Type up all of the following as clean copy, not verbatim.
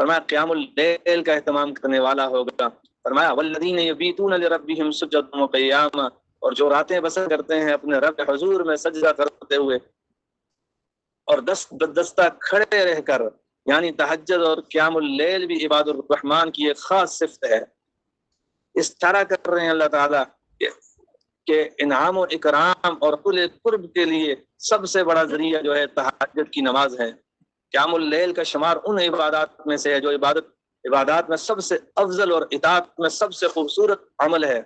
فرمایا قیام اللیل کا اہتمام کرنے والا ہوگا. فرمایا والذین یبیتون لربہم سجدا وقیاما، اور جو راتیں بسر کرتے ہیں اپنے رب کے حضور میں سجدہ کرتے ہوئے اور دست بدستہ کھڑے رہ کر، یعنی تہجد اور قیام اللیل بھی عباد الرحمن کی ایک خاص صفت ہے. اشارہ کر رہے ہیں اللہ تعالیٰ کہ انعام و اکرام اور کل قرب کے لیے سب سے بڑا ذریعہ جو ہے تہجد کی نماز ہے. قیام اللیل کا شمار ان عبادات میں سے ہے جو عبادات میں سب سے افضل اور اطاعت میں سب سے خوبصورت عمل ہے.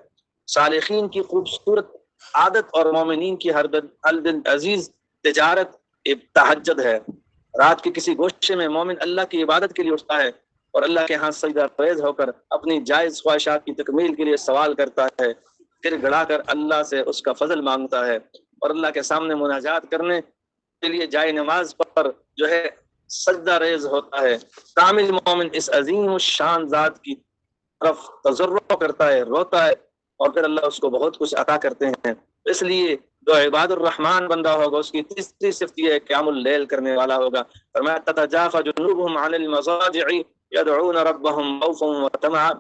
صالحین کی خوبصورت عادت اور مومنین کی ہر دل عزیز تجارت تہجد ہے. رات کے کسی گوشے میں مومن اللہ کی عبادت کے لیے اٹھتا ہے اور اللہ کے ہاں سجدہ ریز ہو کر اپنی جائز خواہشات کی تکمیل کے لیے سوال کرتا ہے، پھر گڑا کر اللہ سے اس کا فضل مانگتا ہے اور اللہ کے سامنے مناجات کرنے کے لیے جائے نماز پر جو ہے سجدہ ریز ہوتا ہے. کامل مومن اس عظیم و شان ذات کی طرف تضرع کرتا ہے، روتا ہے، اور پھر اللہ اس کو بہت کچھ عطا کرتے ہیں. اس لیے جو عباد الرحمن بندہ ہوگا اس کی تیسری صفت یہ ہے قیام اللیل کرنے والا ہوگا. فرمایا تتجافى جنوبهم عن المضاجع يدعون ربهم خوفا وطمعا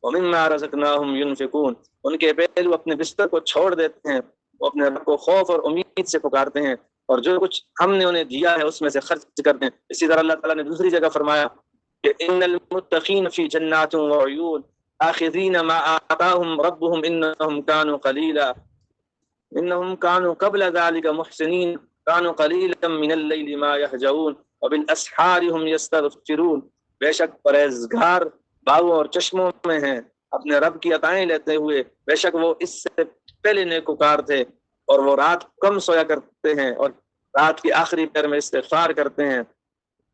ومما رزقناهم ينفقون. ان کے پہلو اپنے بستر کو چھوڑ دیتے ہیں، وہ اپنے رب کو خوف اور امید سے پکارتے ہیں اور جو کچھ ہم نے انہیں دیا ہے اس میں سے خرچ کرتے ہیں. اسی طرح اللہ تعالیٰ نے دوسری جگہ فرمایا کہ ان المتقین فی جنات وعیون آخذین ما آتاهم ربهم انهم كانوا قبل ذلك محسنین كانوا قلیلا من اللیل ما يهجعون وبالاسحار هم یستغفرون. بے شک پرہیزگار باغوں اور چشموں میں ہیں اپنے رب کی عطائیں لیتے ہوئے، بے شک وہ اس سے پہلے نیکوکار تھے اور وہ رات کم سویا کرتے ہیں اور رات کی آخری پہر میں استغفار کرتے ہیں.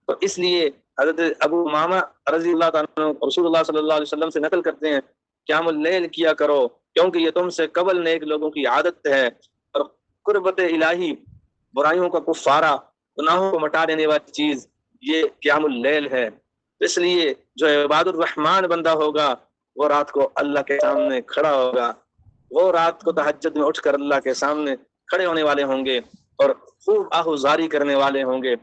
تو اس لیے حضرت ابو امامہ رضی اللہ تعالیٰ رسول اللہ صلی اللہ علیہ وسلم سے نقل کرتے ہیں قیام اللیل کیا کرو کیونکہ یہ تم سے قبل نیک لوگوں کی عادت ہے، اور قربت الہی، برائیوں کا کفارہ، گناہوں کو مٹا دینے والی چیز یہ قیام اللیل ہے. اس لیے جو عباد الرحمن بندہ ہوگا وہ رات کو اللہ کے سامنے کھڑا ہوگا، وہ رات کو تہجد میں اٹھ کر اللہ کے سامنے کھڑے ہونے والے ہوں گے اور خوب آہوزاری کرنے والے ہوں گے.